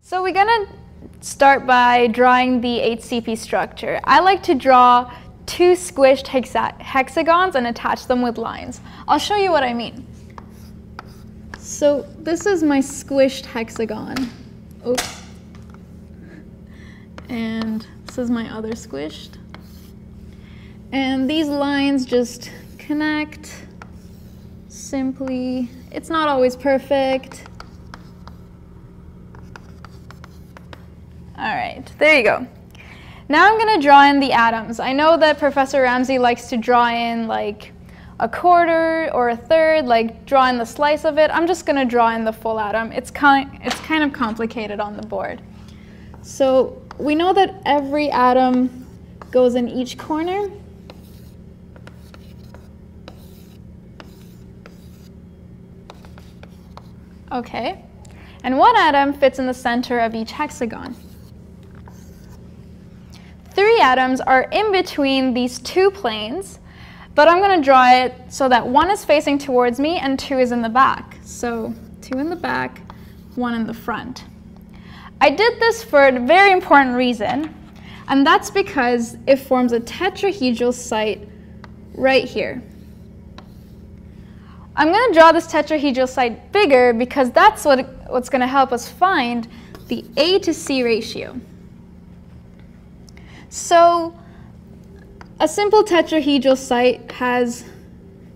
So we're gonna start by drawing the HCP structure. I like to draw two squished hexagons and attach them with lines. I'll show you what I mean. So this is my squished hexagon. Oops. And this is my other squished. And these lines just connect simply. It's not always perfect. All right, there you go. Now I'm going to draw in the atoms. I know that Professor Ramsey likes to draw in like a quarter or a third, like draw in the slice of it. I'm just going to draw in the full atom. It's kind of complicated on the board. So we know that every atom goes in each corner. Okay, and one atom fits in the center of each hexagon. 3 atoms are in between these 2 planes, but I'm going to draw it so that 1 is facing towards me and 2 is in the back. So 2 in the back, 1 in the front. I did this for a very important reason, and that's because it forms a tetrahedral site right here. I'm going to draw this tetrahedral site bigger because that's what's going to help us find the A to C ratio. So a simple tetrahedral site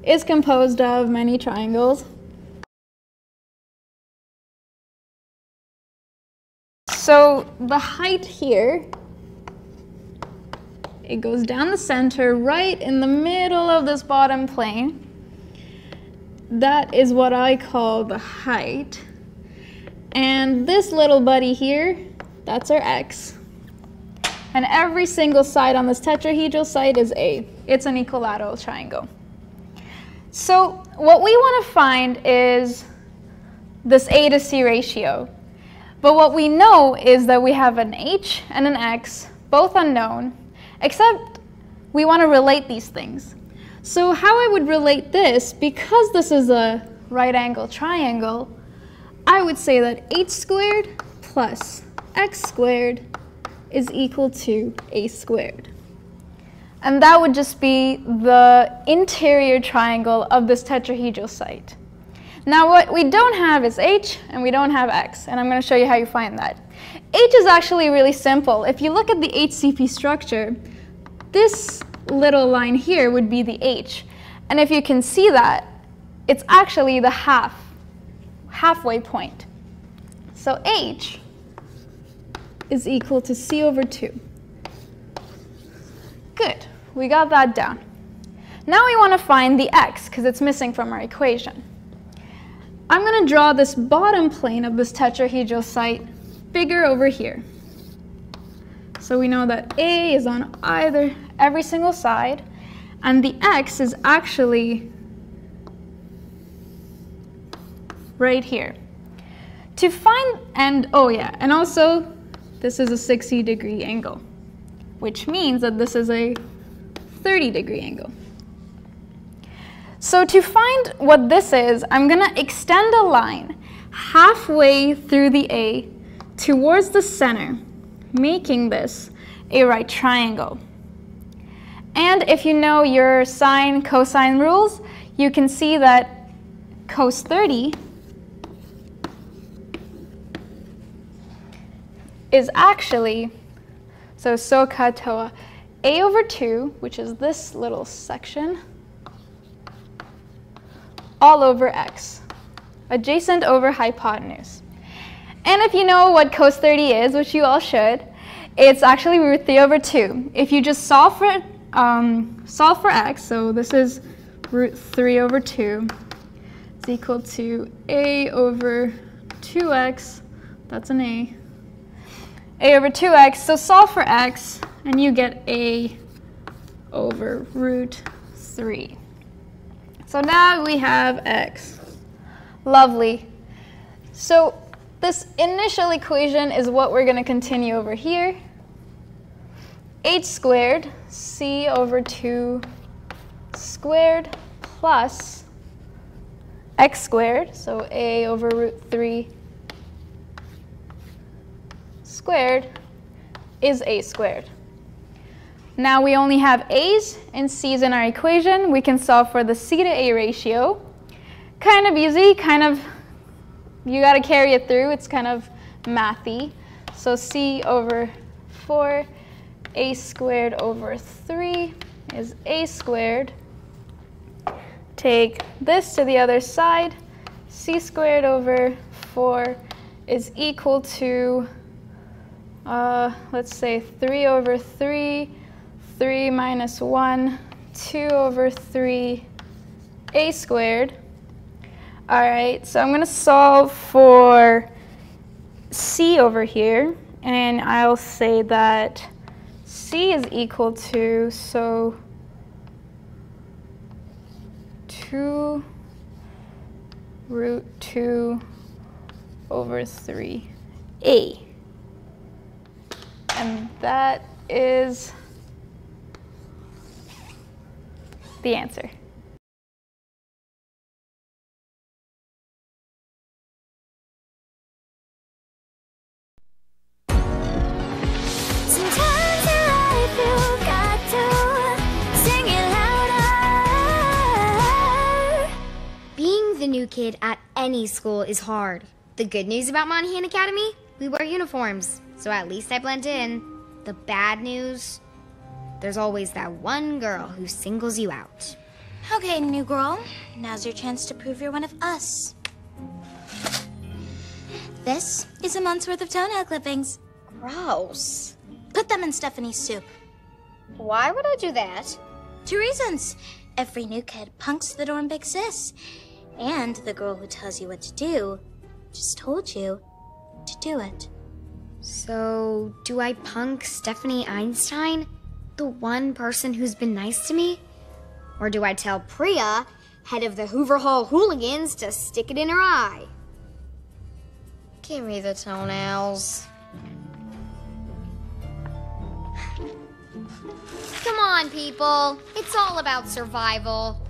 is composed of many triangles. So the height here, it goes down the center right in the middle of this bottom plane. That is what I call the height. And this little buddy here, that's our x. And every single side on this tetrahedral site is A. It's an equilateral triangle. So what we want to find is this A to C ratio. But what we know is that we have an H and an X, both unknown, except we want to relate these things. So how I would relate this, because this is a right angle triangle, I would say that H squared plus X squared is equal to A squared. And that would just be the interior triangle of this tetrahedral site. Now what we don't have is H and we don't have X, and I'm going to show you how you find that. H is actually really simple. If you look at the HCP structure, this little line here would be the H. And if you can see that, it's actually the halfway point. So H is equal to C over 2. Good, we got that down. Now we want to find the X, because it's missing from our equation. I'm going to draw this bottom plane of this tetrahedral site bigger over here. So we know that A is on every single side, and the X is actually right here. To find, and also this is a 60-degree angle, which means that this is a 30-degree angle. So to find what this is, I'm going to extend a line halfway through the A towards the center, making this a right triangle. And if you know your sine, cosine rules, you can see that cos 30 is actually, so katoa, A over 2, which is this little section, all over x, adjacent over hypotenuse. And if you know what cos 30 is, which you all should, it's actually root 3 over 2. If you just solve for x, so this is root 3 over 2, is equal to a over 2x, that's an a over 2x, so solve for x, and you get a over root 3. So now we have x. Lovely. So this initial equation is what we're going to continue over here. H squared, c over 2 squared plus x squared, so a over root 3 squared is a squared. Now we only have a's and c's in our equation. We can solve for the c to a ratio. Kind of easy, you gotta carry it through. It's kind of mathy. So c over 4, a squared over 3 is a squared. Take this to the other side. C squared over 4 is equal to, let's say 3 over 3, 3 minus 1, 2 over 3, a squared. All right, so I'm going to solve for c over here, and I'll say that c is equal to, so 2 root 2 over 3a. And that is the answer. The new kid at any school is hard. The good news about Montana Academy? We wear uniforms, so at least I blend in. The bad news? There's always that one girl who singles you out. Okay, new girl. Now's your chance to prove you're one of us. This is a month's worth of toenail clippings. Gross. Put them in Stephanie's soup. Why would I do that? 2 reasons. Every new kid punks the dorm big sis. And the girl who tells you what to do just told you to do it. So, do I punk Stephanie Einstein? The one person who's been nice to me? Or do I tell Priya, head of the Hoover Hall hooligans, to stick it in her eye? Give me the toenails. Come on, people. It's all about survival.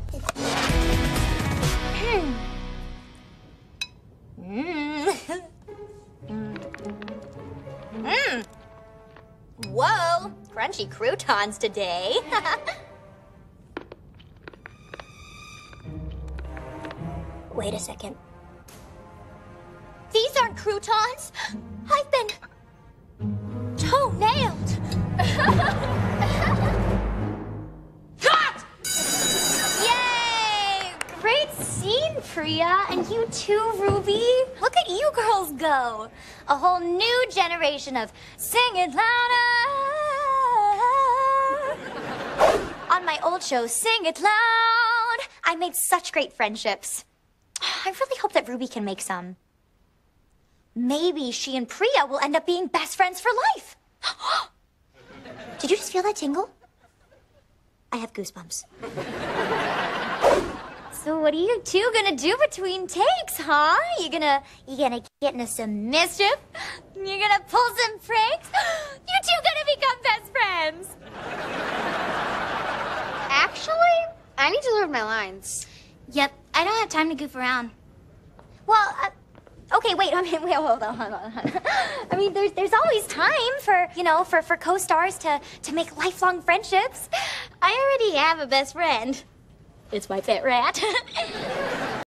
Whoa, crunchy croutons today. Wait a second. These aren't croutons. I've been toe-nailed. Cut! Yay! Great scene, Priya, and you too, Ruby. Look at you girls go. A whole new generation of sing it louder. On my old show, Sing It Loud, I made such great friendships. I really hope that Ruby can make some. Maybe she and Priya will end up being best friends for life. Did you just feel that tingle? I have goosebumps. So what are you two gonna do between takes, huh? You gonna get into some mischief? You're gonna pull some pranks? You two gonna become best friends? Actually, I need to learn my lines. Yep, I don't have time to goof around. Well, okay, wait, hold on. I mean, there's always time for, for co-stars to make lifelong friendships. I already have a best friend. It's my pet rat.